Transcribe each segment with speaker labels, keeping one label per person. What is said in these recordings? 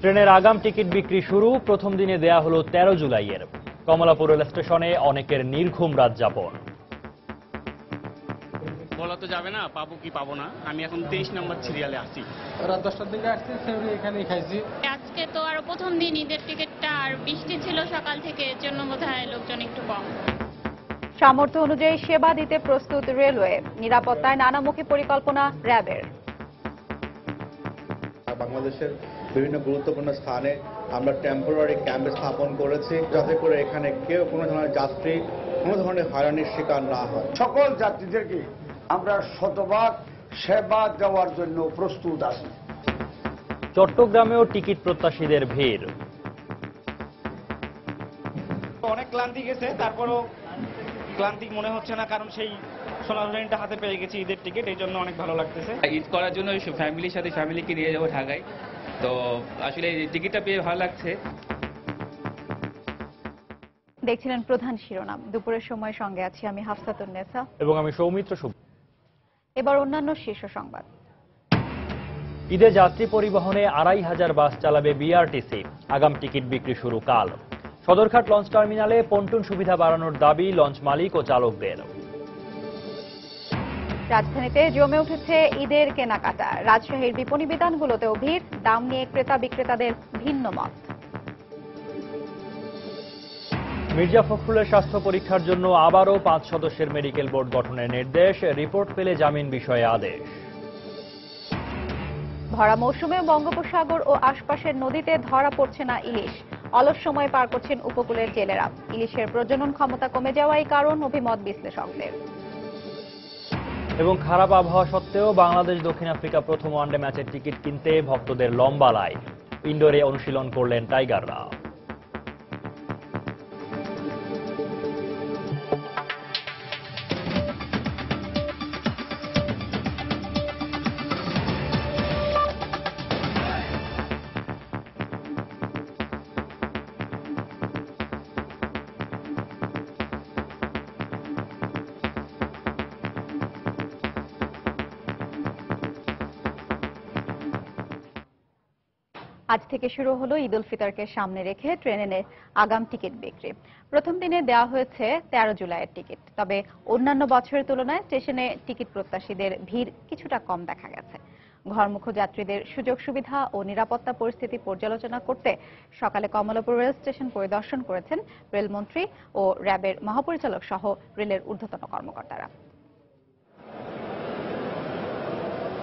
Speaker 1: ট্রেনের আগাম টিকিট বিক্রি শুরু, প্রথম দিনে দেয়া হলো 13 জুলাইয়ের। কমলাপুর রেল স্টেশনে অনেকের নির্ঘুম রাত যাপন।
Speaker 2: বলা তো যাবে না পাবো কি পাবো না। আমি এখন 23 নম্বর সিরিয়ালে আছি।
Speaker 3: রাত 10টার দিকে আসছি, সেগুলো এখানেই খাইছি।
Speaker 4: আজকে তো আরো প্রথম দিন ঈদের টিকিটটা, আর বৃষ্টি ছিল সকাল থেকে, এর জন্য বোধহয় লোকজন একটু কম।
Speaker 5: সামর্থ্য অনুযায়ী সেবা দিতে প্রস্তুত রেলওয়ে, নিরাপত্তায় নানামুখী পরিকল্পনা র্যাবের।
Speaker 6: বাংলাদেশের বিভিন্ন গুরুত্বপূর্ণ স্থানে আমরা টেম্পোরারি ক্যাম্প স্থাপন করেছি, যাতে করে এখানে কেউ কোনো ধরনের যাত্রী কোনো ধরনের হয়রানির শিকার না হয়।
Speaker 7: সকল যাত্রীদেরকে আমরা শতভাগ সেবা দেওয়ার জন্য প্রস্তুত আছি।
Speaker 1: চট্টগ্রামেও টিকিট প্রত্যাশীদের ভিড়।
Speaker 8: অনেক ক্লান্তি গেছে, তারপরও ক্লান্তি মনে হচ্ছে না, কারণ সেই সোনার হরিণটা হাতে পেয়ে গেছি ঈদের টিকিট, এই জন্য অনেক ভালো লাগতেছে।
Speaker 9: ঈদ করার জন্য ফ্যামিলির সাথে ফ্যামিলিকে নিয়ে যাবো ঢাকায়, তো আসলে এই টিকিটটা পেয়ে ভালো লাগছে।
Speaker 5: দেখছিলেন প্রধান শিরোনাম। দুপুরের সময় সঙ্গে আছি আমি হাফসাতুন্নেসা
Speaker 1: এবং আমি সৌমিত্র শুভ।
Speaker 5: এবার অন্যান্য শীর্ষ সংবাদ।
Speaker 1: ঈদে যাত্রী পরিবহনে 2500 বাস চালাবে বিআরটিসি, আগাম টিকিট বিক্রি শুরু কাল। সদরঘাট লঞ্চ টার্মিনালে পন্টুন সুবিধা বাড়ানোর দাবি লঞ্চ মালিক ও চালকদের।
Speaker 5: রাজধানীতে জমে উঠেছে ঈদের কেনাকাটা, রাজশাহীর বিপণী বিতানগুলোতেও ভিড়, দাম নিয়ে ক্রেতা বিক্রেতাদের ভিন্ন মত।
Speaker 1: মির্জা ফখরুলের স্বাস্থ্য পরীক্ষার জন্য আবারও 5 সদস্যের মেডিকেল বোর্ড গঠনের নির্দেশ, রিপোর্ট পেলে জামিন বিষয়ে আদেশ।
Speaker 5: ভরা মৌসুমে বঙ্গোপসাগর ও আশপাশের নদীতে ধরা পড়ছে না ইলিশ, অলস সময় পার করছেন উপকূলের জেলেরা। ইলিশের প্রজনন ক্ষমতা কমে যাওয়াই কারণ, অভিমত বিশ্লেষকদের।
Speaker 1: এবং খারাপ আবহাওয়া সত্ত্বেও বাংলাদেশ দক্ষিণ আফ্রিকা প্রথম ওয়ানডে ম্যাচের টিকিট কিনতে ভক্তদের লম্বা লাইন। ইনডোরে অনুশীলন করলেন টাইগাররা।
Speaker 5: আজ থেকে শুরু হলো ঈদ উল ফিতরকে সামনে রেখে ট্রেনে আগাম টিকিট বিক্রি। প্রথম দিনে দেওয়া হয়েছে 13 জুলাইয়ের টিকিট, তবে অন্যান্য বছরের তুলনায় স্টেশনে টিকিট প্রত্যাশীদের ভিড় কিছুটা কম দেখা গেছে। ঘরমুখো যাত্রীদের সুযোগ সুবিধা ও নিরাপত্তা পরিস্থিতি পর্যালোচনা করতে সকালে কমলাপুর রেল স্টেশন পরিদর্শন করেছেন রেলমন্ত্রী ও র্যাবের মহাপরিচালক সহ রেলের ঊর্ধ্বতন কর্মকর্তারা।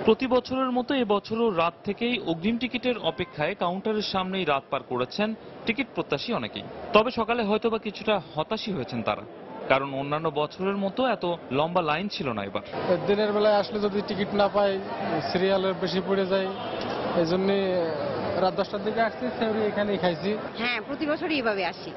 Speaker 10: প্রতি বছরের মতো এবছরও রাত থেকেই অগ্রিম টিকিটের অপেক্ষায় কাউন্টারের সামনেই রাত পার করেছেন টিকিট প্রত্যাশী অনেকেই। তবে সকালে হয়তোবা কিছুটা হতাশই হয়েছেন তারা, কারণ অন্যান্য বছরের মতো এত লম্বা লাইন ছিল না এবার।
Speaker 3: দিনের বেলায় আসলে যদি টিকিট না পাই, সিরিয়ালের বেশি পড়ে যায়, এই জন্য রাত 10টার দিকে আসছি, সেগুলো এখানেই খাইছি।
Speaker 11: হ্যাঁ, প্রতি বছরই এভাবে আসি।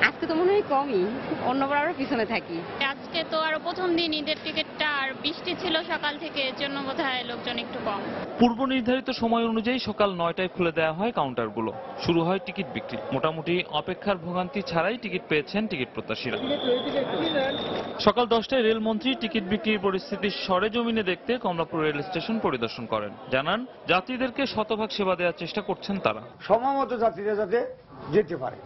Speaker 11: আজকে তো মনে হয় কমই, অন্যবার আরো পিছনে থাকি।
Speaker 4: আজকে তো আরো প্রথম দিন ঈদের টিকিটটা, আর বৃষ্টি ছিল সকাল থেকে, এর জন্য বোধহয় লোকজন একটু কম।
Speaker 10: পূর্ব নির্ধারিত সময় অনুযায়ী সকাল 9টায় খুলে দেওয়া হয় কাউন্টারগুলো, শুরু হয় টিকিট বিক্রি। মোটামুটি অপেক্ষার ভোগান্তি ছাড়াই টিকিট পেয়েছেন টিকিট প্রত্যাশীরা। সকাল 10টায় রেলমন্ত্রী টিকিট বিক্রির পরিস্থিতি সরেজমিনে দেখতে কমলাপুর রেল স্টেশন পরিদর্শন করেন। জানান, যাত্রীদেরকে শতভাগ সেবা দেওয়ার চেষ্টা করছেন তারা।
Speaker 7: সময়মতো যাত্রীরা যাতে যেতে পারে।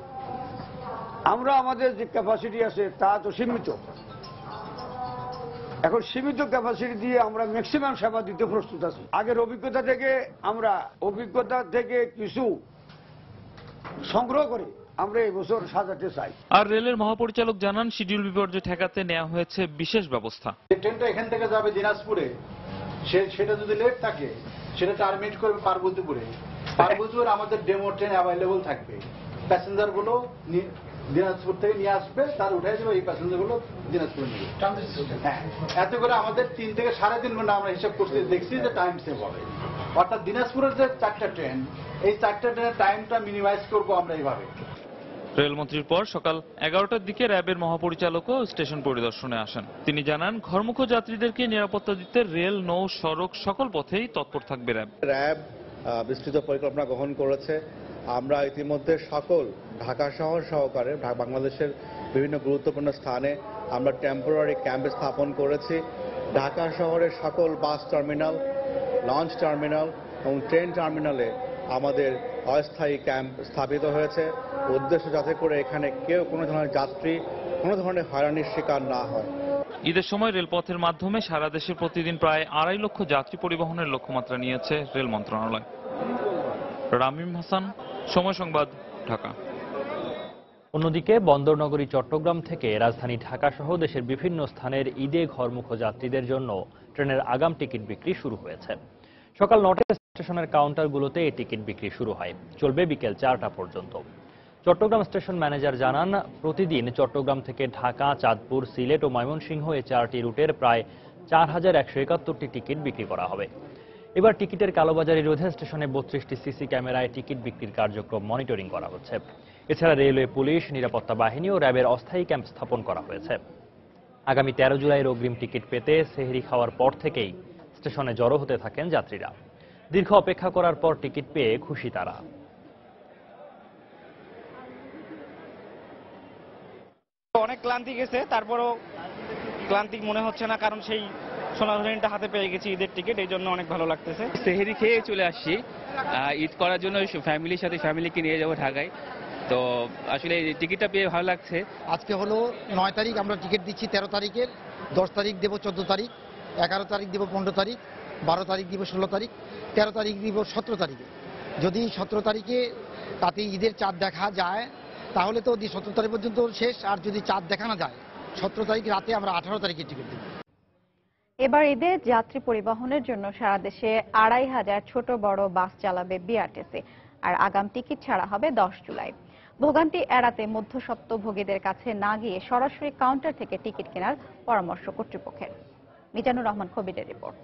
Speaker 7: আমরা আমাদের যে ক্যাপাসিটি আছে তা তো সীমিত, এখন সীমিত ক্যাপাসিটি দিয়ে আমরা ম্যাক্সিমাম সেবা দিতে প্রস্তুত আছি। আগের অভিজ্ঞতা থেকে কিছু সংগ্রহ করে আমরা এবছর সাজাতে চাই।
Speaker 10: আর রেলের মহাপরিচালক জানান, শিডিউল বিপর্যয় ঠেকাতে নেওয়া হয়েছে বিশেষ ব্যবস্থা।
Speaker 12: ট্রেনটা এখান থেকে যাবে দিনাজপুরে, সেটা যদি লেট থাকে সেটা টার্মিনেট করবে পার্বতীপুরে। পার্বতীপুর আমাদের ডেমো ট্রেন অ্যাভেলেবল থাকবে, প্যাসেঞ্জার গুলো দিনাজপুর থেকে নিয়ে আসবে, তার উঠে যাবে, এই প্যাসেঞ্জার গুলো দিনাজপুরে নেবে। হ্যাঁ, এত করে আমাদের 3 থেকে 3.5 ঘন্টা আমরা হিসাব করতে দেখছি যে টাইম সেভ হবে। অর্থাৎ দিনাজপুরের যে 4টা ট্রেন, এই 4টা ট্রেনের টাইমটা মিনিমাইজ করবো আমরা এইভাবে।
Speaker 10: রেলমন্ত্রীর পর সকাল 11টার দিকে র্যাবের মহাপরিচালকও স্টেশন পরিদর্শনে আসেন। তিনি জানান, ঘরমুখো যাত্রীদেরকে নিরাপত্তা দিতে রেল, নৌ, সড়ক সকল পথেই তৎপর থাকবে র্যাব।
Speaker 6: র্যাব বিস্তৃত পরিকল্পনা গ্রহণ করেছে। আমরা ইতিমধ্যে সকল ঢাকা শহর সহকারে বাংলাদেশের বিভিন্ন গুরুত্বপূর্ণ স্থানে আমরা টেম্পোরারি ক্যাম্প স্থাপন করেছি। ঢাকা শহরের সকল বাস টার্মিনাল লঞ্চ টার্মিনাল এবং ট্রেন টার্মিনালে আমাদের অস্থায়ী ক্যাম্প স্থাপিত হয়েছে, উদ্দেশ্য যাতে করে এখানে কেউ কোনো ধরনের যাত্রী কোনো ধরনের হয়রানির শিকার না হয়।
Speaker 10: ঈদের সময় রেলপথের মাধ্যমে সারা দেশে প্রতিদিন প্রায় 2.5 লক্ষ যাত্রী পরিবহনের লক্ষ্যমাত্রা নিয়েছে রেল মন্ত্রণালয়। রামিম হাসান, সময় সংবাদ, ঢাকা।
Speaker 1: অন্যদিকে বন্দরনগরী চট্টগ্রাম থেকে রাজধানী ঢাকা সহ দেশের বিভিন্ন স্থানের ঈদে ঘরমুখ যাত্রীদের জন্য ট্রেনের আগাম টিকিট বিক্রি শুরু হয়েছে। সকাল 9টায় স্টেশনের কাউন্টারগুলোতে এই টিকিট বিক্রি শুরু হয়, চলবে বিকেল 4টা পর্যন্ত। চট্টগ্রাম স্টেশন ম্যানেজার জানান, প্রতিদিন চট্টগ্রাম থেকে ঢাকা, চাঁদপুর, সিলেট ও ময়মনসিংহ এই 4টি রুটের প্রায় 4171টি টিকিট বিক্রি করা হবে। এবার টিকিটের কালোবাজারি রোধে স্টেশনে 32টি সিসি ক্যামেরায় টিকিট বিক্রির কার্যক্রম মনিটরিং করা হচ্ছে। এছাড়া রেলওয়ে পুলিশ, নিরাপত্তা বাহিনী ও র্যাবের অস্থায়ী ক্যাম্প স্থাপন করা হয়েছে। আগামী 13 জুলাইয়ের অগ্রিম টিকিট পেতে সেহরি খাওয়ার পর থেকেই স্টেশনে জড়ো হতে থাকেন যাত্রীরা। দীর্ঘ অপেক্ষা করার পর টিকিট পেয়ে খুশি তারা।
Speaker 8: অনেক ক্লান্তি গেছে, তারপরও ক্লান্তি মনে হচ্ছে না, কারণ সেই সোনার হরিণটা হাতে পেয়ে গেছি ঈদের টিকিট, এই জন্য অনেক ভালো লাগতেছে।
Speaker 9: সেহেরি খেয়ে চলে আসছি ঈদ করার জন্য, ফ্যামিলির সাথে ফ্যামিলিকে নিয়ে যাবো ঢাকায়। তো আসলে টিকিটটা পেয়ে ভালো লাগছে।
Speaker 13: আজকে হলো 9 তারিখ, আমরা টিকিট দিচ্ছি 13 তারিখের, 10 তারিখ দেব 14 তারিখ, 11 তারিখ দেব 15 তারিখ, 12 তারিখ দিব 16 তারিখ, 13 তারিখ দিব 17 তারিখে। যদি 17 তারিখে তাতে ঈদের চাঁদ দেখা যায় তাহলে তো 17 তারিখ পর্যন্ত শেষ, আর যদি চাঁদ দেখা না যায় 17 তারিখ রাতে আমরা 18 তারিখে টিকিট দেব।
Speaker 5: এবার ঈদে যাত্রী পরিবহনের জন্য সারা দেশে 2500 ছোট বড় বাস চালাবে বিআরটিসি, আর আগাম টিকিট ছাড়া হবে 10 জুলাই। ভোগান্তি এড়াতে মধ্যস্বত্বভোগীদের কাছে না গিয়ে সরাসরি কাউন্টার থেকে টিকিট কেনার পরামর্শ কর্তৃপক্ষের। মিজানুর রহমান কবিরের রিপোর্ট।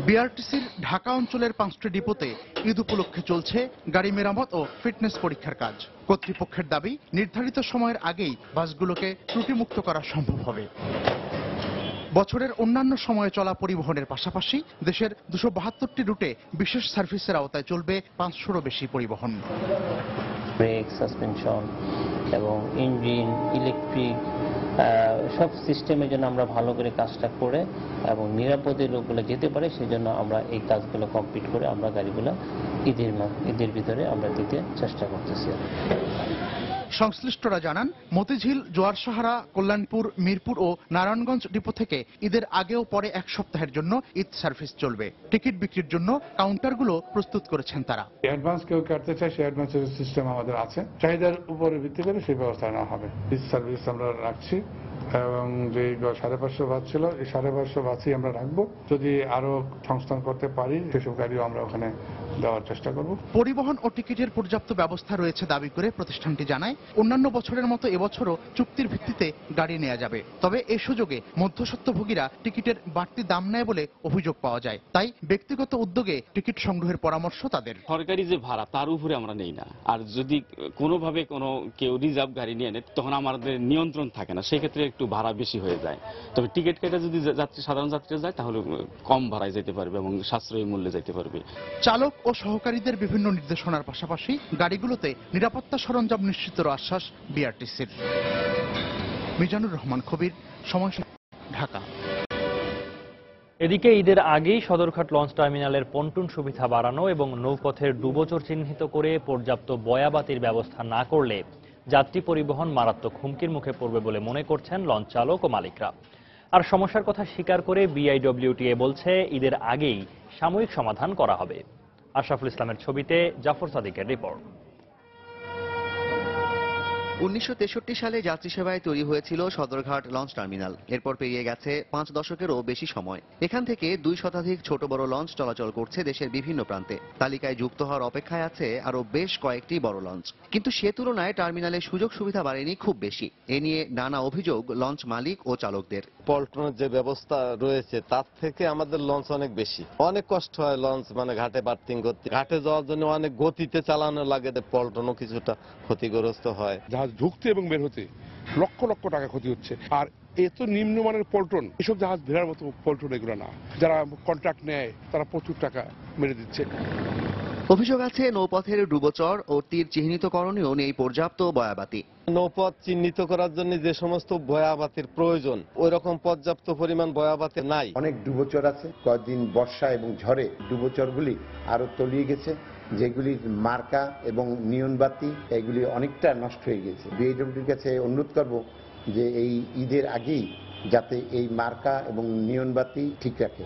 Speaker 14: বিআরটিসির ঢাকা অঞ্চলের 5টি ডিপোতে ঈদ উপলক্ষে চলছে গাড়ি মেরামত ও ফিটনেস পরীক্ষার কাজ। কর্তৃপক্ষের দাবি, নির্ধারিত সময়ের আগেই বাসগুলোকে ত্রুটিমুক্ত করা সম্ভব হবে। বছরের অন্যান্য সময়ে চলা পরিবহনের পাশাপাশি দেশের 272টি রুটে বিশেষ সার্ভিসের আওতায় চলবে 500রও বেশি পরিবহন।
Speaker 15: ব্রেক, সাসপেনশন এবং ইঞ্জিন, ইলেকট্রিক সব সিস্টেমের জন্য আমরা ভালো করে কাজটা করে এবং নিরাপদে লোকগুলো যেতে পারে, সেজন্য আমরা এই কাজগুলো কমপ্লিট করে আমরা গাড়িগুলো ঈদের ভিতরে আমরা দিতে চেষ্টা করতেছি।
Speaker 14: সংশ্লিষ্টরা জানান, মতিঝিল, জোয়ারসাহারা, কল্যাণপুর, মিরপুর ও নারায়ণগঞ্জ ডিপো থেকে ঈদের আগে ও পরে 1 সপ্তাহের জন্য ঈদ সার্ভিস চলবে। টিকিট বিক্রির জন্য কাউন্টারগুলো প্রস্তুত করেছেন তারা।
Speaker 16: অ্যাডভান্স কেউ কাটতে চায়, সেই অ্যাডভান্সের সিস্টেম আমাদের আছে, চাহিদার উপরে ভিত্তি করে সেই ব্যবস্থা নেওয়া হবে। ঈদ সার্ভিস আমরা রাখছি এবং যে 550 বাস ছিল, এই 550 বাসই আমরা রাখবো। যদি আরো সংস্থান করতে পারি সেসব গাড়িও আমরা ওখানে দেওয়ার চেষ্টা করব।
Speaker 14: পরিবহন ও টিকিটের পর্যাপ্ত ব্যবস্থা রয়েছে দাবি করে প্রতিষ্ঠানটি জানায়, অন্যান্য বছরের মতো এবছরও চুক্তির ভিত্তিতে গাড়ি নেওয়া যাবে। তবে এই সুযোগে মধ্যস্বত্বভোগীরা টিকিটের বাড়তি দাম নেয় বলে অভিযোগ পাওয়া যায়। তাই ব্যক্তিগত উদ্যোগে টিকিট সংগ্রহের পরামর্শ তাদের।
Speaker 17: সরকারি যে ভাড়া তার উপরে আমরা নেই না, আর যদি কোনোভাবে কেউ রিজার্ভ গাড়ি নিয়ে নেয় তখন আমাদের নিয়ন্ত্রণ থাকে না, সেক্ষেত্রে একটু ভাড়া বেশি হয়ে যায়। তবে টিকিট কেটে যদি সাধারণ যাত্রীরা যায় তাহলে কম ভাড়ায় যেতে পারবে এবং সাশ্রয়ী মূল্যে যেতে পারবে।
Speaker 14: চালক ও সহকারীদের বিভিন্ন নির্দেশনার পাশাপাশি গাড়িগুলোতে নিরাপত্তা সরঞ্জাম নিশ্চিতের আশ্বাস বিআরটিসির। মিজানুর রহমান কবির, সময়, ঢাকা।
Speaker 1: এদিকে ঈদের আগেই সদরঘাট লঞ্চ টার্মিনালের পন্টুন সুবিধা বাড়ানো এবং নৌপথের ডুবোচর চিহ্নিত করে পর্যাপ্ত বয়াবাতির ব্যবস্থা না করলে যাত্রী পরিবহন মারাত্মক হুমকির মুখে পড়বে বলে মনে করছেন লঞ্চ চালক ও মালিকরা। আর সমস্যার কথা স্বীকার করে বিআইডব্লিউটিএ বলছে, ঈদের আগেই সাময়িক সমাধান করা হবে। আশরাফুল ইসলামের ছবিতে জাফর সাদিকের রিপোর্ট।
Speaker 18: 1963 সালে যাত্রী সেবায় তৈরি হয়েছিল সদরঘাট লঞ্চ টার্মিনাল। এরপর পেরিয়ে গেছে 5 দশকেরও বেশি সময়। এখান থেকে 2 শতাধিক ছোট বড় লঞ্চ চলাচল করছে দেশের বিভিন্ন প্রান্তে। তালিকায় যুক্ত হওয়ার অপেক্ষায় আছে আরো বেশ কয়েকটি বড় লঞ্চ। কিন্তু সে তুলনায় টার্মিনালের সুযোগ সুবিধা বাড়েনি খুব বেশি। এ নিয়ে নানা অভিযোগ লঞ্চ মালিক ও চালকদের।
Speaker 19: পল্টনের যে ব্যবস্থা রয়েছে তার থেকে আমাদের লঞ্চ অনেক বেশি, অনেক কষ্ট হয় লঞ্চ ঘাটে বার্থিং করতে, ঘাটে যাওয়ার জন্য অনেক গতিতে চালানো লাগে, পল্টনও কিছুটা ক্ষতিগ্রস্ত হয়।
Speaker 20: ঢুকতে এবং বের হতে লক্ষ লক্ষ টাকা ক্ষতি হচ্ছে। আর এত নিম্নমানের পল্টন, এসব জাহাজ ভেড়ার মতো পল্টন এগুলো না। যারা কন্ট্রাক্ট নেয় তারা প্রচুর টাকা মেরে দিচ্ছে।
Speaker 18: অভিযোগ আছে নৌপথের ডুবোচর ও তীর চিহ্নিতকরণেও নেই পর্যাপ্ত বয়াবাতি।
Speaker 19: নৌপথ চিহ্নিত করার জন্য যে সমস্ত বয়াবাতির প্রয়োজন ওই রকম পর্যাপ্ত পরিমাণ বয়াবাতি নাই।
Speaker 21: অনেক ডুবোচর আছে, কয়েকদিন বর্ষা এবং ঝড়ে ডুবোচরগুলি আরো তলিয়ে গেছে, যেগুলির মার্কা এবং নিয়ন বাতি এগুলি অনেকটা নষ্ট হয়ে গেছে। বিএডব্লিউর কাছে অনুরোধ করব যে এই ঈদের আগেই যাতে এই মার্কা এবং নিয়ন বাতি ঠিক রাখে।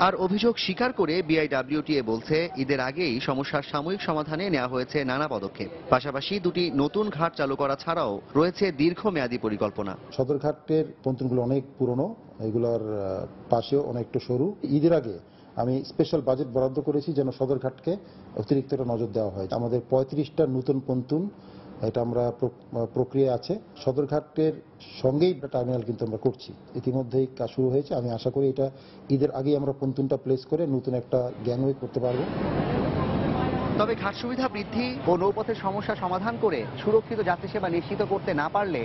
Speaker 18: আর অভিযোগ স্বীকার করে বিআইডব্লিউটিএ বলছে ঈদের আগেই সমস্যার সাময়িক সমাধানে নেওয়া হয়েছে নানা পদক্ষেপ। পাশাপাশি দুটি নতুন ঘাট চালু করা ছাড়াও রয়েছে দীর্ঘমেয়াদী পরিকল্পনা।
Speaker 22: সদরঘাটের পন্টনগুলো অনেক পুরনো, এগুলোর পাশেও অনেকটা সরু। ঈদের আগে আমি স্পেশাল বাজেট বরাদ্দ করেছি যেন সদরঘাটকে অতিরিক্ত একটা নজর দেওয়া হয়। আমাদের 35টা নতুন পন্টুন এটা আমরা প্রক্রিয়া আছে। সদরঘাটের সঙ্গেই টার্মিনাল কিন্তু আমরা করছি, ইতিমধ্যেই কাজ শুরু হয়েছে। আমি আশা করি এটা ঈদের আগেই আমরা পন্টুনটা প্লেস করে নতুন একটা গ্যাংওয়ে করতে পারবো।
Speaker 18: তবে ঘাট সুবিধা বৃদ্ধি ও নৌপথের সমস্যা সমাধান করে সুরক্ষিত যাত্রী সেবা নিশ্চিত করতে না পারলে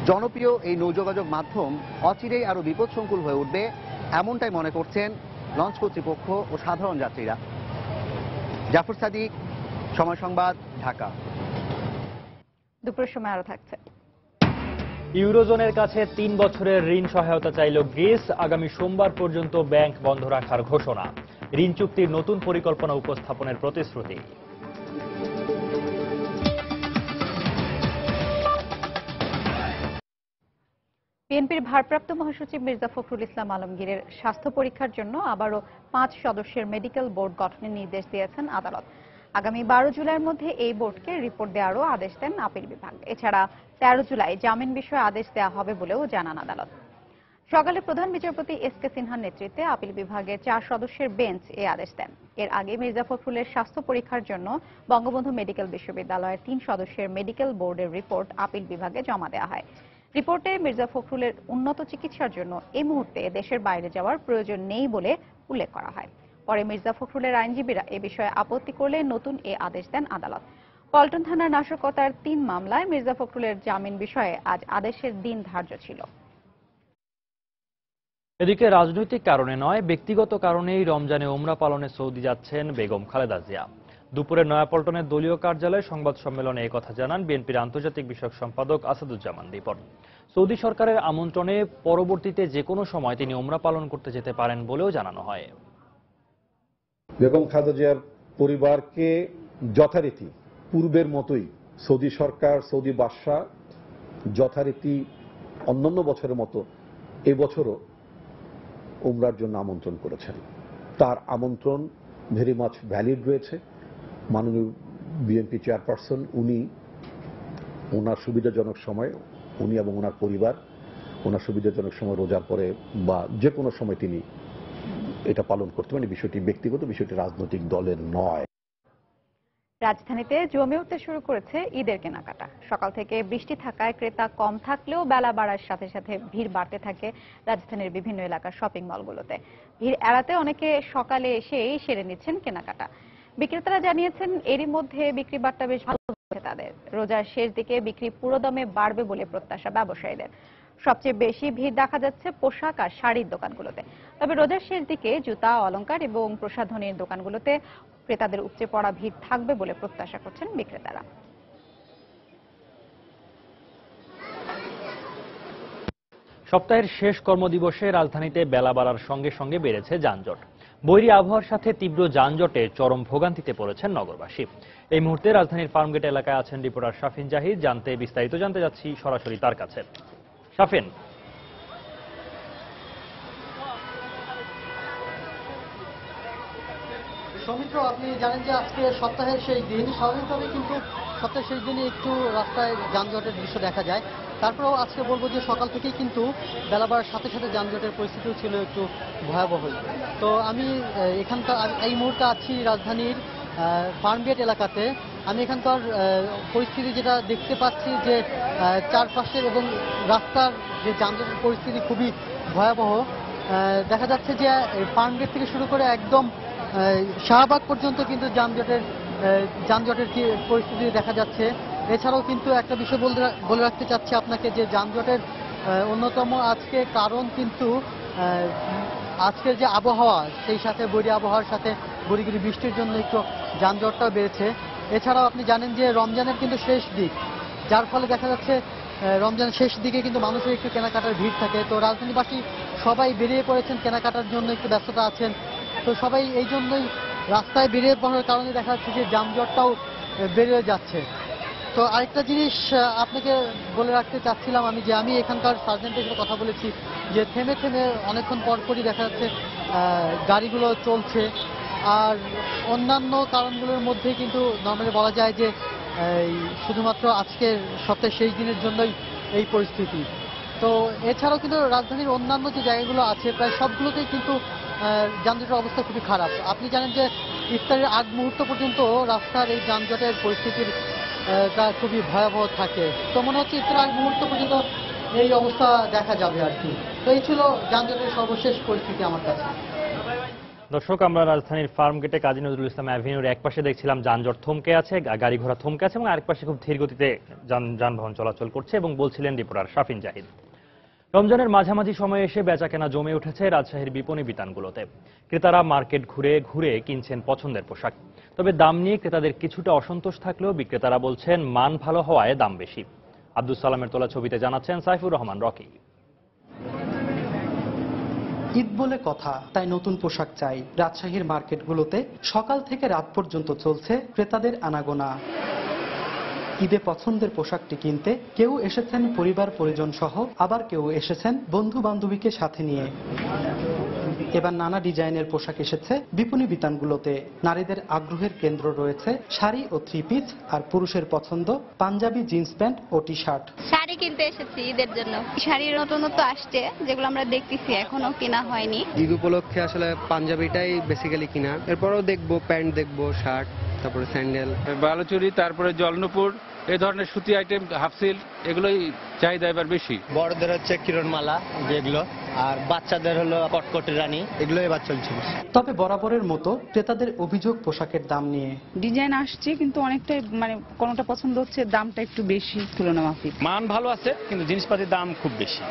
Speaker 18: জনপ্রিয় এই নৌযোগাযোগ মাধ্যম অচিরেই আরো বিপদসংকুল হয়ে উঠবে, এমনটাই মনে করছেন লঞ্চ কর্তৃপক্ষ ও সাধারণ যাত্রীরা। জাফর সাদিক, সময় সংবাদ, ঢাকা।
Speaker 5: দুপুরের সময় আরো থাকছে।
Speaker 1: ইউরোজোনের কাছে 3 বছরের ঋণ সহায়তা চাইল গ্রিস। আগামী সোমবার পর্যন্ত ব্যাংক বন্ধ রাখার ঘোষণা। ঋণ চুক্তির নতুন পরিকল্পনা উপস্থাপনের প্রতিশ্রুতি।
Speaker 5: বিএনপির ভারপ্রাপ্ত মহাসচিব মির্জা ফখরুল ইসলাম আলমগীরের স্বাস্থ্য পরীক্ষার জন্য আবারও 5 সদস্যের মেডিকেল বোর্ড গঠনের নির্দেশ দিয়েছেন আদালত। আগামী 12 জুলাইয়ের মধ্যে এই বোর্ডকে রিপোর্ট দেওয়ারও আদেশ দেন আপিল বিভাগ। এছাড়া 13 জুলাই জামিন বিষয়ে আদেশ দেওয়া হবে বলেও জানান আদালত। সকালে প্রধান বিচারপতি এস.কে সিনহার নেতৃত্বে আপিল বিভাগের 4 সদস্যের বেঞ্চ এই আদেশ দেন। এর আগে মির্জা ফখরুলের স্বাস্থ্য পরীক্ষার জন্য বঙ্গবন্ধু মেডিকেল বিশ্ববিদ্যালয়ের 3 সদস্যের মেডিকেল বোর্ডের রিপোর্ট আপিল বিভাগে জমা দেওয়া হয়। রিপোর্টে মির্জা ফখরুলের উন্নত চিকিৎসার জন্য এই মুহূর্তে দেশের বাইরে যাওয়ার প্রয়োজন নেই বলে উল্লেখ করা হয়। পরে মির্জা ফখরুলের আইনজীবীরা এ বিষয়ে আপত্তি করলে নতুন এ আদেশ দেন আদালত। পল্টন থানার নাশকতার 3 মামলায় মির্জা ফখরুলের জামিন বিষয়ে আজ আদেশের দিন ধার্য ছিল।
Speaker 1: এদিকে রাজনৈতিক কারণে নয়, ব্যক্তিগত কারণেই রমজানে উমরা পালনে সৌদি যাচ্ছেন বেগম খালেদা জিয়া। দুপুরে নয়াপল্টনের দলীয় কার্যালয়ে সংবাদ সম্মেলনে এই কথা জানান বিএনপির আন্তর্জাতিক বিষয়ক সম্পাদক আসাদুজ্জামান দীপন। সৌদি সরকারের আমন্ত্রণে পরবর্তীতে যে কোনো সময় তিনি উমরা পালন করতে যেতে পারেন বলেও জানানো হয়।
Speaker 23: বেগম খালেদা জিয়ার পরিবারকে যথারীতি পূর্বের মতোই সৌদি সরকার, সৌদি বাদশাহ যথারীতি অন্যান্য বছরের মতো এবছরও উমরার জন্য আমন্ত্রণ করেছেন। তার আমন্ত্রণ ভেরি মাচ ভ্যালিড রয়েছে। মাননীয় বিএনপি চেয়ারপারসন উনি ওনার সুবিধাজনক সময়, উনি এবং ওনার পরিবার ওনার সুবিধাজনক সময় রোজার পরে বা যে কোনো সময় তিনি এটা পালন করতে পারেন। বিষয়টি ব্যক্তিগত, বিষয়টি রাজনৈতিক দলের নয়।
Speaker 5: রাজধানীতে জমে উঠতে শুরু করেছে ঈদের কেনাকাটা। সকাল থেকে বৃষ্টি থাকায় ক্রেতা কম থাকলেও বেলা বাড়ার সাথে সাথে ভিড় বাড়তে থাকে রাজধানীর বিভিন্ন এলাকার শপিং মলগুলোতে। ভিড় এড়াতে অনেকে সকালে এসেই সেরে নিচ্ছেন কেনাকাটা। বিক্রেতারা জানিয়েছেন এরই মধ্যে বিক্রি বাট্টা বেশ ভালো হচ্ছে তাদের। রোজার শেষ দিকে বিক্রি পুরোদমে বাড়বে বলে প্রত্যাশা ব্যবসায়ীদের। সবচেয়ে বেশি ভিড় দেখা যাচ্ছে পোশাক আর শাড়ির দোকানগুলোতে। তবে রোজার শেষ দিকে জুতা, অলংকার এবং প্রসাধনীর দোকানগুলোতে ক্রেতাদের উপচে পড়া ভিড় থাকবে বলে প্রত্যাশা করছেন বিক্রেতারা।
Speaker 1: সপ্তাহের শেষ কর্মদিবসে রাজধানীতে বেলা বাড়ার সঙ্গে সঙ্গে বেড়েছে যানজট। বৈরী আবহাওয়ার সাথে তীব্র যানজটে চরম ভোগান্তিতে পড়েছেন নগরবাসী। এই মুহূর্তে রাজধানীর ফার্মগেট এলাকায় আছেন রিপোর্টার শাফিন জাহিদ। বিস্তারিত জানতে যাচ্ছি সরাসরি তার কাছে। শাফিন,
Speaker 24: সৌমিত্র, আপনি জানেন যে আজকে সপ্তাহের শেষ দিন। স্বাভাবিকভাবে কিন্তু সপ্তাহের শেষ দিনে একটু রাস্তায় যানজটের দৃশ্য দেখা যায়। তারপরেও আজকে বলবো যে সকাল থেকেই কিন্তু বেলা বাড়ার সাথে সাথে যানজটের পরিস্থিতিও ছিল একটু ভয়াবহই। তো আমি এখানকার এই মুহূর্তে আছি রাজধানীর ফার্মগেট এলাকাতে। আমি এখানকার পরিস্থিতি যেটা দেখতে পাচ্ছি যে চারপাশের এবং রাস্তার যে যানজটের পরিস্থিতি খুবই ভয়াবহ। দেখা যাচ্ছে যে ফার্মগেট থেকে শুরু করে একদম শাহবাগ পর্যন্ত কিন্তু যানজটের পরিস্থিতি দেখা যাচ্ছে। এছাড়াও কিন্তু একটা বিষয় বলে রাখতে চাচ্ছি আপনাকে যে যানজটের অন্যতম আজকে কারণ কিন্তু আজকের যে আবহাওয়া, সেই সাথে বৈরী আবহাওয়ার সাথে গুড়িগুড়ি বৃষ্টির জন্য একটু যানজটটাও বেড়েছে। এছাড়াও আপনি জানেন যে রমজানের কিন্তু শেষ দিক, যার ফলে দেখা যাচ্ছে রমজানের শেষ দিকে কিন্তু মানুষের একটু কেনাকাটার ভিড় থাকে। তো রাজধানীবাসী সবাই বেরিয়ে পড়েছেন কেনাকাটার জন্য, একটু ব্যস্ততা আছেন। তো সবাই এই জন্যই রাস্তায় বেরিয়ে পড়ার কারণে দেখা যাচ্ছে যে যানজটটাও বেড়ে যাচ্ছে। তো আরেকটা জিনিস আপনাকে বলে রাখতে চাচ্ছিলাম আমি, যে আমি এখানকার সার্জেন্টের সাথে কথা বলেছি যে থেমে থেমে অনেকক্ষণ পরপরই দেখা যাচ্ছে গাড়িগুলো চলছে। আর অন্যান্য কারণগুলোর মধ্যে কিন্তু নর্মালি বলা যায় যে শুধুমাত্র আজকের সপ্তাহের শেষ দিনের জন্যই এই পরিস্থিতি। তো এছাড়াও কিন্তু রাজধানীর অন্যান্য যে জায়গাগুলো আছে প্রায় সবগুলোতেই কিন্তু যানজটের অবস্থা খুবই খারাপ। আপনি জানেন যে ইফতারের আগ মুহূর্ত পর্যন্ত রাস্তার এই যানজটের পরিস্থিতির খুবই ভয়াবহ থাকে। তো মনে হচ্ছে ইফতারের আগ মুহূর্ত পর্যন্ত এই অবস্থা দেখা যাবে আর কি। তো এই ছিল যানজটের সর্বশেষ পরিস্থিতি আমার কাছে।
Speaker 1: দর্শক, আমরা রাজধানীর ফার্ম গেটে কাজী নজরুল ইসলাম অ্যাভিনিউর এক পাশে দেখছিলাম যানজট থমকে আছে, গাড়ি ঘোড়া থমকে আছে, এবং আরেক পাশে খুব ধীর গতিতে যানবাহন চলাচল করছে, এবং বলছিলেন রিপোর্টার শাফিন জাহিদ। রমজানের মাঝামাঝি সময়ে এসে বেচাকেনা জমে উঠেছে রাজশাহীর বিপণী বিতানগুলোতে। ক্রেতারা মার্কেট ঘুরে ঘুরে কিনছেন পছন্দের পোশাক। তবে দাম নিয়ে ক্রেতাদের কিছুটা অসন্তোষ থাকলেও বিক্রেতারা বলছেন মান ভালো হওয়ায় দাম বেশি। আব্দুল সালামের তোলা ছবিতে জানাচ্ছেন সাইফুর রহমান রকি।
Speaker 2: ঈদ বলে কথা, তাই নতুন পোশাক চাই। রাজশাহীর মার্কেটগুলোতে সকাল থেকে রাত পর্যন্ত চলছে ক্রেতাদের আনাগোনা। ঈদে পছন্দের পোশাকটি কিনতে কেউ এসেছেন পরিবার পরিজন সহ, আবার কেউ এসেছেন বন্ধু বান্ধবীকে সাথে নিয়ে। এবার নানা ডিজাইনের পোশাক এসেছে বিপণী বিতানগুলোতে। নারীদের আগ্রহের কেন্দ্র রয়েছে শাড়ি ও থ্রি পিস, আর পুরুষের পছন্দ পাঞ্জাবি, জিন্স প্যান্ট ও টি শার্ট।
Speaker 3: শাড়ি কিনতে এসেছি ঈদের জন্য। শাড়ির নতুনত্ব আসছে, যেগুলো আমরা দেখতেছি, এখনো কেনা হয়নি।
Speaker 4: ঈদ উপলক্ষে আসলে পাঞ্জাবিটাই বেসিক্যালি কিনা, এরপরও দেখবো প্যান্ট, দেখবো শার্ট, তারপরে স্যান্ডেল,
Speaker 9: বালুচুরি, তারপরে জলনুপুর, এই ধরনের সুতি আইটেম, হাফ সিল্ক, এগুলোই চাহিদা এবার বেশি।
Speaker 11: বড়দের হচ্ছে কিরণ মালা যেগুলো, আর বাচ্চাদের হলো কটকটি রানী, এগুলো এবার চলছে।
Speaker 2: তবে বরাবরের মতো ক্রেতাদের অভিযোগ পোশাকের দাম নিয়ে।
Speaker 25: ডিজাইন আসছে কিন্তু অনেকটাই কোনোটা পছন্দ হচ্ছে, দামটা একটু বেশি তুলনামাফিক।
Speaker 8: মান ভালো আছে কিন্তু জিনিসপাতির দাম খুব বেশি।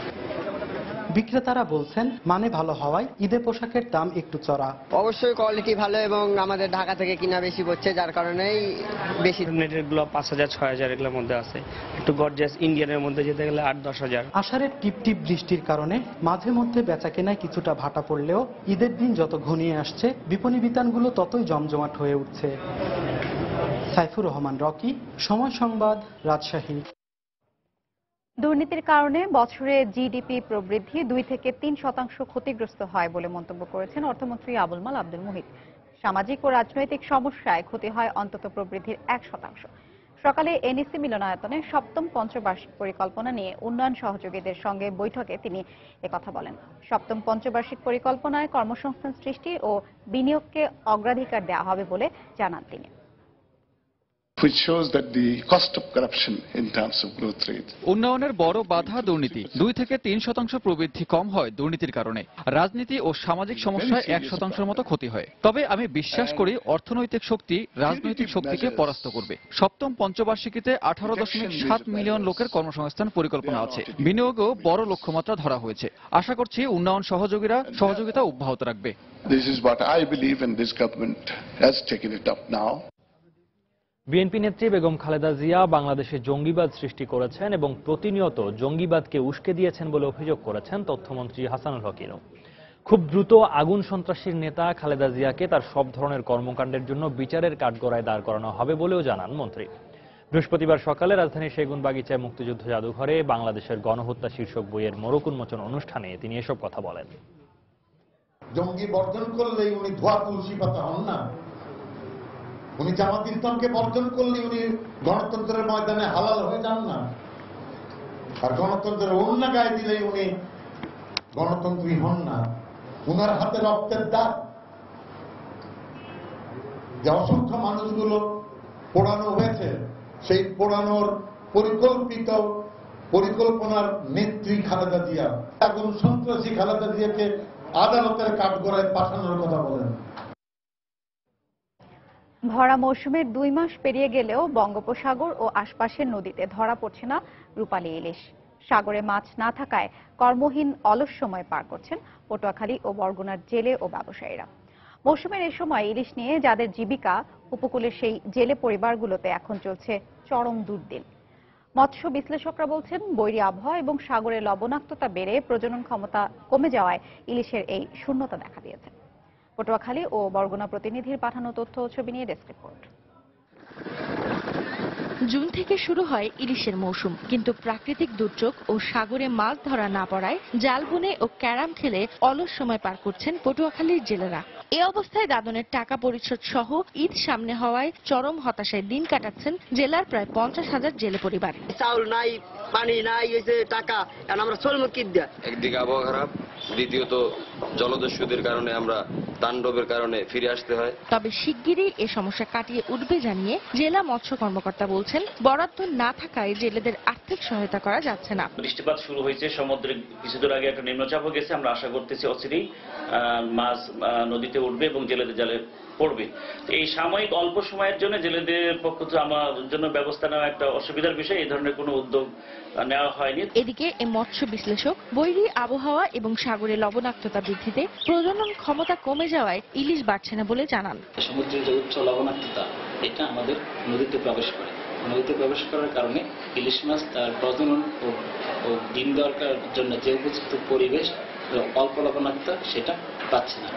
Speaker 2: বিক্রেতারা বলছেন মানে ভালো হওয়ায় ঈদে পোশাকের দাম একটু চড়া।
Speaker 4: অবশ্যই কোয়ালিটি ভালো এবং আমাদের ঢাকা থেকে কিনা বেশি পড়ছে, যার কারণেই বেশি।
Speaker 8: নেটেরগুলো 5,000 6,000 এগুলোর মধ্যে আছে। একটু গর্জিয়াস ইন্ডিয়ানের মধ্যে যেতে গেলে 8-10,000।
Speaker 2: আষাঢ়ের টিপটিপ বৃষ্টির কারণে মাঝে মধ্যে বেচাকেনায় কিছুটা ভাটা পড়লেও ঈদের দিন যত ঘনিয়ে আসছে বিপণী বিতানগুলো ততই জমজমাট হয়ে উঠছে। সাইফুর রহমান রকি, সময় সংবাদ, রাজশাহী।
Speaker 5: দুর্নীতির কারণে বছরে জিডিপি প্রবৃদ্ধি 2 থেকে 3% ক্ষতিগ্রস্ত হয় বলে মন্তব্য করেছেন অর্থমন্ত্রী আবুল মাল আব্দুল মুহিত। সামাজিক ও রাজনৈতিক সমস্যায় ক্ষতি হয় অন্তত প্রবৃদ্ধির 1%। সকালে এনইসি মিলনায়তনে 7ম পঞ্চবার্ষিক পরিকল্পনা নিয়ে উন্নয়ন সহযোগীদের সঙ্গে বৈঠকে তিনি একথা বলেন। 7ম পঞ্চবার্ষিক পরিকল্পনায় কর্মসংস্থান সৃষ্টি ও বিনিয়োগকে অগ্রাধিকার দেওয়া হবে বলে জানান তিনি।
Speaker 26: which shows that the cost of corruption in terms of growth rate.
Speaker 27: উন্নয়নের বড় বাধা দুর্নীতি। 2 থেকে 3% প্রবৃদ্ধি কম হয় দুর্নীতির কারণে। রাজনীতি ও সামাজিক সমস্যায় 1% মতো ক্ষতি হয়। তবে আমি বিশ্বাস করি অর্থনৈতিক শক্তি রাজনৈতিক শক্তিকে পরাস্ত করবে। 7ম পঞ্চবার্ষিকীতে 18.7 মিলিয়ন লোকের কর্মসংস্থান পরিকল্পনা আছে। বিনিয়োগও বড় লক্ষ্যমাত্রা ধরা হয়েছে। আশা করছি উন্নয়ন সহযোগিতা অব্যাহত রাখবে।
Speaker 26: This is what I believe, and this government has taken it up now.
Speaker 1: BNP নেত্রী বেগম খালেদা জিয়া বাংলাদেশে জঙ্গিবাদ সৃষ্টি করেছেন এবং প্রতিনিয়ত জঙ্গিবাদকে উস্কে দিয়েছেন বলে অভিযোগ করেছেন তথ্যমন্ত্রী হাসানুল হক ইনু। খুব দ্রুত আগুন সন্ত্রাসীর নেতা খালেদা জিয়াকে তার সব ধরনের কর্মকাণ্ডের জন্য বিচারের কাঠগড়ায় দাঁড় করানো হবে বলেও জানান মন্ত্রী। বৃহস্পতিবার সকালে রাজধানীর সেগুনবাগিচায় মুক্তিযুদ্ধ জাদুঘরে বাংলাদেশের গণহত্যা শীর্ষক বইয়ের মোড়ক উন্মোচন অনুষ্ঠানে তিনি এসব কথা বলেন।
Speaker 28: জঙ্গি বর্জন করলেই উনি ধোয়া তুলসী পাতা হন না, উনি জামাত ইসলামকে বর্জন করলে উনি গণতন্ত্রের ময়দানে হালাল হয়ে যান না, আর গণতন্ত্রের অন্য গায়ে দিলেই উনি গণতন্ত্রী হন না। উনার হাতে রক্তের দাগ, যে অসংখ্য মানুষগুলো পোড়ানো হয়েছে, সেই পোড়ানোর পরিকল্পনার নেত্রী খালেদা জিয়া। আগুন সন্ত্রাসী খালেদা জিয়াকে আদালতের কাঠগড়ায় পাঠানোর কথা বলেন।
Speaker 5: ভরা মৌসুমের 2 মাস পেরিয়ে গেলেও বঙ্গোপসাগর ও আশপাশের নদীতে ধরা পড়ছে না রূপালী ইলিশ। সাগরে মাছ না থাকায় কর্মহীন অলস সময় পার করছেন পটুয়াখালী ও বরগুনার জেলে ও ব্যবসায়ীরা। মৌসুমের এই সময় ইলিশ নিয়ে যাদের জীবিকা, উপকূলের সেই জেলে পরিবারগুলোতে এখন চলছে চরম দুর্দিন। মৎস্য বিশ্লেষকরা বলছেন, বৈরী আবহাওয়া এবং সাগরের লবণাক্ততা বেড়ে প্রজনন ক্ষমতা কমে যাওয়ায় ইলিশের এই শূন্যতা দেখা দিয়েছে। পটুয়াখালী ও বরগুনা প্রতিনিধির পাঠানো তথ্য ও ছবি নিয়ে ডেস্ক রিপোর্ট।
Speaker 6: জুন থেকে শুরু হয় ইলিশের মৌসুম, কিন্তু প্রাকৃতিক দুর্যোগ ও সাগরে মাছ ধরা না পড়ায় জাল বুনে ও ক্যারাম খেলে অলস সময় পার করছেন পটুয়াখালীর জেলেরা। এ অবস্থায় দাদনের টাকা পরিশোধ সহ ঈদ সামনে হওয়ায় চরম হতাশায় দিন কাটাচ্ছেন জেলার প্রায় 50,000 জেলে পরিবার।
Speaker 7: চাউল নাই, পানি নাই, টাকা, আমরা চলবো কি দিয়া?
Speaker 10: একদিকে আবহাওয়া খারাপ, দ্বিতীয়ত জলদস্যুদের কারণে আমরা তাণ্ডবের কারণে ফিরে আসতে হয়।
Speaker 6: তবে শিগগিরই এ সমস্যা কাটিয়ে উঠবে জানিয়ে জেলা মৎস্য কর্মকর্তা বলছেন, বরাদ্দ না থাকায় জেলেদের আর্থিক সহায়তা করা যাচ্ছে না।
Speaker 12: বৃষ্টিপাত শুরু হয়েছে, সমুদ্রে কিছুদিন আগে একটা নিম্নচাপও গেছে। আমরা আশা করতেছি অচিরেই মাছ নদীতে উঠবে এবং জেলেদের জালে পড়বে। এই সাময়িক অল্প সময়ের জন্য জেলেদের পক্ষ থেকে আমার জন্য ব্যবস্থা নেওয়া একটা অসুবিধার বিষয়। এই ধরনের কোনো উদ্যোগ নেওয়া হয়নি।
Speaker 6: এদিকে এই মৎস্য বিশ্লেষক, বৈরী আবহাওয়া এবং সাগরে লবণাক্ততা বৃদ্ধিতে প্রজনন ক্ষমতা কমে যাওয়ায় ইলিশ বাড়ছে না বলে জানান।
Speaker 13: সমুদ্রের যে উচ্চ লবণাক্ততা, এটা আমাদের নদীতে প্রবেশ করে। নদীতে প্রবেশ করার কারণে ইলিশ মাছ তার প্রজনন ও ডিম দেওয়ার জন্য যে উপযুক্ত পরিবেশ, অল্প লবণাক্ততা, সেটা পাচ্ছে না।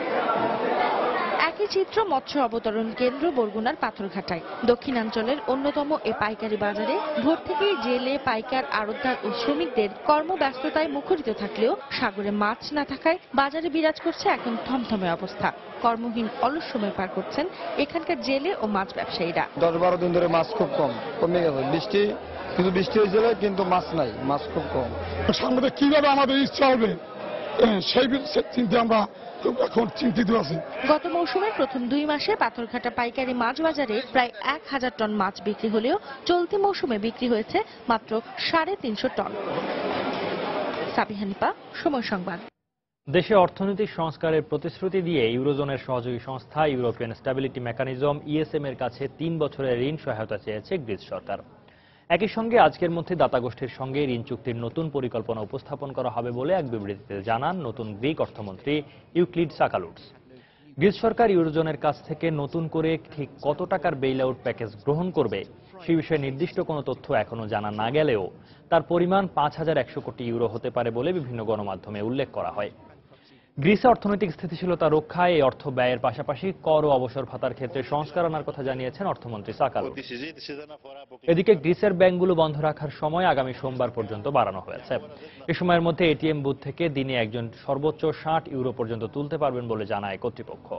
Speaker 6: একই চিত্র মৎস্য অবতরণ কেন্দ্র বরগুনার পাথরঘাটায়। দক্ষিণাঞ্চলের অন্যতম এ পাইকারি বাজারে ভোর থেকেই জেলে, পাইকার, আড়তদার ও শ্রমিকদের কর্মব্যস্ততায় মুখরিত থাকলেও সাগরে মাছ না থাকায় বাজারে বিরাজ করছে এখন থমথমে অবস্থা। কর্মহীন অলস সময় পার করছেন এখানকার জেলে ও মাছ ব্যবসায়ীরা।
Speaker 15: 10-12 দিন ধরে মাছ খুব কমে গেছে। বৃষ্টি হয়েছিল, কিন্তু মাছ নাই, মাছ খুব কম।
Speaker 20: সামনে কিভাবে আমাদের ইচ্ছা হবে সেই চিন্তা আমরা এখন চিন্তিত আছি।
Speaker 6: গত মৌসুমের প্রথম 2 মাসে পাথরঘাটা পাইকারি মাছ বাজারে প্রায় 1000 টন মাছ বিক্রি হলেও চলতি মৌসুমে বিক্রি হয়েছে মাত্র 350 টন। সাবিহানিপা, সময় সংবাদ।
Speaker 1: দেশে অর্থনৈতিক সংস্কারের প্রতিশ্রুতি দিয়ে ইউরোজোনের সহযোগী সংস্থা ইউরোপিয়ান স্ট্যাবিলিটি মেকানিজম ইএসএম এর কাছে 3 বছরের ঋণ সহায়তা চেয়েছে গ্রিস সরকার। একই সঙ্গে আজকের মধ্যে দাতা গোষ্ঠীর সঙ্গে ঋণ চুক্তির নতুন পরিকল্পনা উপস্থাপন করা হবে বলে এক বিবৃতিতে জানান নতুন গ্রিক অর্থমন্ত্রী ইউক্লিড সাকালুটস। গ্রিস সরকার ইউরোজোনের কাছ থেকে নতুন করে ঠিক কত টাকার বেইল আউট প্যাকেজ গ্রহণ করবে সে বিষয়ে নির্দিষ্ট কোনো তথ্য এখনো জানা না গেলেও তার পরিমাণ 5100 কোটি ইউরো হতে পারে বলে বিভিন্ন গণমাধ্যমে উল্লেখ করা হয়। গ্রিসে অর্থনৈতিক স্থিতিশীলতা রক্ষায় এই অর্থ ব্যয়ের পাশাপাশি কর ও অবসর ভাতার ক্ষেত্রে সংস্কার আনার কথা জানিয়েছেন অর্থমন্ত্রী সাকালুটস। এদিকে গ্রিসের ব্যাংকগুলো বন্ধ রাখার সময় আগামী সোমবার পর্যন্ত বাড়ানো হয়েছে। এ সময়ের মধ্যে এটিএম বুথ থেকে দিনে একজন সর্বোচ্চ 60 ইউরো পর্যন্ত তুলতে পারবেন বলে জানায় কর্তৃপক্ষ।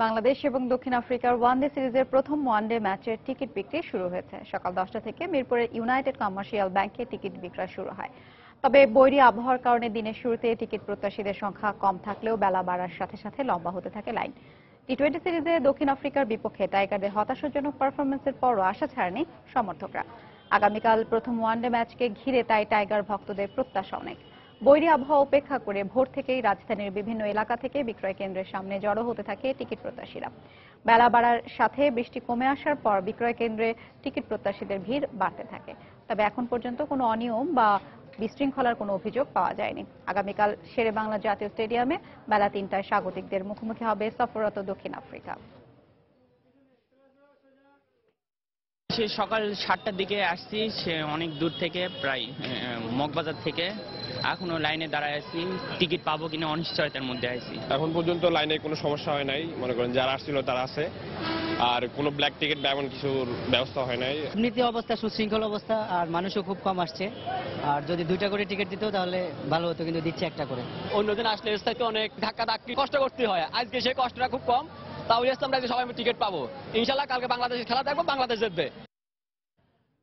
Speaker 5: বাংলাদেশ এবং দক্ষিণ আফ্রিকার ওয়ানডে সিরিজের প্রথম ওয়ানডে ম্যাচের টিকিট বিক্রি শুরু হয়েছে। সকাল 10টা থেকে মিরপুরের ইউনাইটেড কমার্শিয়াল ব্যাংকে টিকিট বিক্রয় শুরু হয়। তবে বৈরী আবহাওয়ার কারণে দিনের শুরুতে টিকিট প্রত্যাশীদের সংখ্যা কম থাকলেও বেলা বাড়ার সাথে সাথে লম্বা হতে থাকে লাইন। টি-20 সিরিজে দক্ষিণ আফ্রিকার বিপক্ষে টাইগারদের হতাশাজনক পারফরমেন্সের পরও আশা ছাড়েনি সমর্থকরা। আগামীকাল প্রথম ওয়ানডে ম্যাচকে ঘিরে তাই টাইগার ভক্তদের প্রত্যাশা অনেক। বৈরী আবহাওয়া উপেক্ষা করে ভোর থেকেই রাজধানীর বিভিন্ন এলাকা থেকে বিক্রয় কেন্দ্রের সামনে জড়ো হতে থাকে টিকিট প্রত্যাশীরা। বেলা বাড়ার সাথে বৃষ্টি কমে আসার পর বিক্রয় কেন্দ্রে টিকিট প্রত্যাশীদের ভিড় বাড়তে থাকে। তবে এখন পর্যন্ত কোনো অনিয়ম বা বিশৃঙ্খলার কোনো অভিযোগ পাওয়া যায়নি। আগামীকাল শেরেবাংলা জাতীয় স্টেডিয়ামে বেলা 3টায় স্বাগতিকদের মুখোমুখি হবে সফররত দক্ষিণ আফ্রিকা।
Speaker 16: সকাল 7টার দিকে আসছি, সে অনেক দূর থেকে, প্রায় মগবাজার থেকে। এখনো লাইনে দাঁড়ায় আছি, টিকিট পাবো কিনা অনিশ্চয়তার মধ্যে আছি।
Speaker 17: এখন পর্যন্ত লাইনে কোনো সমস্যা হয় নাই, মনে করেন যারা আসছিল তারা আছে, আর কোনো ব্ল্যাক টিকিট বা এমন কিছুর ব্যবস্থা হয় নাই।
Speaker 24: এমনিতে অবস্থা সুশৃঙ্খল অবস্থা, আর মানুষও খুব কম আসছে। আর যদি 2টা করে টিকিট দিত তাহলে ভালো হতো, কিন্তু দিচ্ছে 1টা করে।
Speaker 29: অন্যদিন আসলে স্থায়িত্ব অনেক ধাক্কা ধাক্কি কষ্ট করতে হয়, আজকে সেই কষ্টটা খুব কম। তাহলে আমরা সবাই টিকিট পাবো ইনশাল্লাহ। কালকে বাংলাদেশের খেলা দেখবো, বাংলাদেশ জিতবে।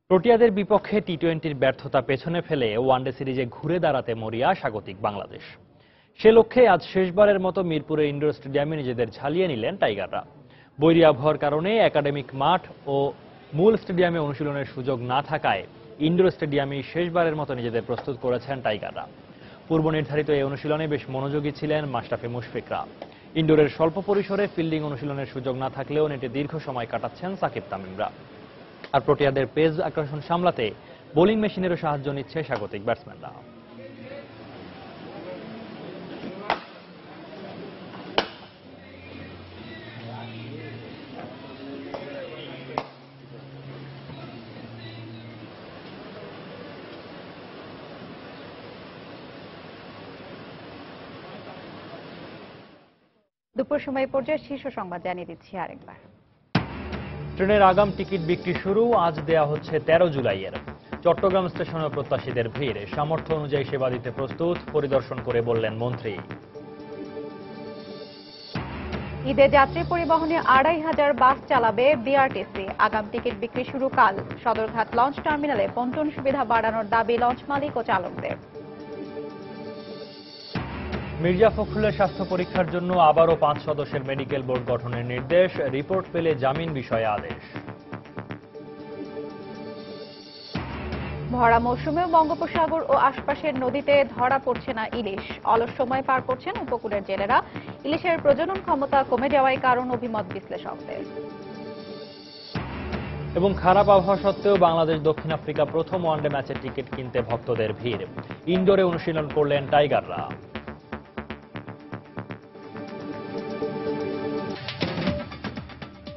Speaker 1: প্রোটিয়াদের বিপক্ষে টি-20-র ব্যর্থতা পেছনে ফেলে ওয়ানডে সিরিজে ঘুরে দাঁড়াতে মরিয়া স্বাগতিক বাংলাদেশ। সে লক্ষ্যে আজ শেষবারের মতো মিরপুরের ইনডোর স্টেডিয়ামে নিজেদের ঝালিয়ে নিলেন টাইগাররা। বৈরী আবহাওয়ার কারণে একাডেমিক মাঠ ও মূল স্টেডিয়ামে অনুশীলনের সুযোগ না থাকায় ইনডোর স্টেডিয়ামে শেষবারের মতো নিজেদের প্রস্তুত করেছেন টাইগাররা। পূর্ব নির্ধারিত এই অনুশীলনে বেশ মনোযোগী ছিলেন মাশরাফি মুশফিকরা। ইনডোরের স্বল্প পরিসরে ফিল্ডিং অনুশীলনের সুযোগ না থাকলেও নেটে দীর্ঘ সময় কাটাচ্ছেন সাকিব তামিমরা। আর প্রোটিয়াদের পেস আগ্রাসন সামলাতে বোলিং মেশিনেরও সাহায্য নিচ্ছে স্বাগতিক ব্যাটসম্যানরা।
Speaker 5: দুপুর সময় পর্যায়ে শীর্ষ সংবাদ জানিয়ে দিচ্ছি আরেকবার।
Speaker 1: ট্রেনের আগাম টিকিট বিক্রি শুরু, আজ দেয়া হচ্ছে 13 জুলাইয়ের। চট্টগ্রাম স্টেশনে প্রত্যাশীদের ভিড়, সামর্থ্য অনুযায়ী সেবা দিতে প্রস্তুত, পরিদর্শন করে বললেন মন্ত্রী।
Speaker 5: ঈদে যাত্রী পরিবহনে 2500 বাস চালাবে বিআরটিসি। আগাম টিকিট বিক্রি শুরু কাল। সদরঘাট লঞ্চ টার্মিনালে পন্টন সুবিধা বাড়ানোর দাবি লঞ্চ মালিক ও চালকদের।
Speaker 1: মির্জা ফখরুলের স্বাস্থ্য পরীক্ষার জন্য আবারও 5 সদস্যের মেডিকেল বোর্ড গঠনের নির্দেশ, রিপোর্ট পেলে জামিন বিষয়ে আদেশ।
Speaker 5: ভরা মৌসুমেও বঙ্গোপসাগর ও আশপাশের নদীতে ধরা পড়ছে না ইলিশ। অলস সময় পার করছেন উপকূলের জেলেরা। ইলিশের প্রজনন ক্ষমতা কমে যাওয়ার কারণ অভিমত বিশ্লেষকদের।
Speaker 1: এবং খারাপ আবহাওয়া সত্ত্বেও বাংলাদেশ দক্ষিণ আফ্রিকা প্রথম ওয়ানডে ম্যাচের টিকিট কিনতে ভক্তদের ভিড়। ইনডোরে অনুশীলন করলেন টাইগাররা।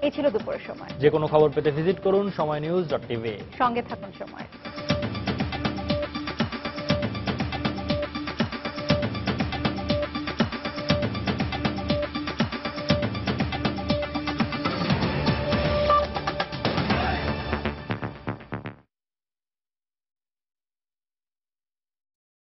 Speaker 5: এই ছিল দুপুরের সময়।
Speaker 1: যে কোনো খবর পেতে ভিজিট করুন সময়নিউজ.tv।
Speaker 5: সঙ্গে থাকুন সময়।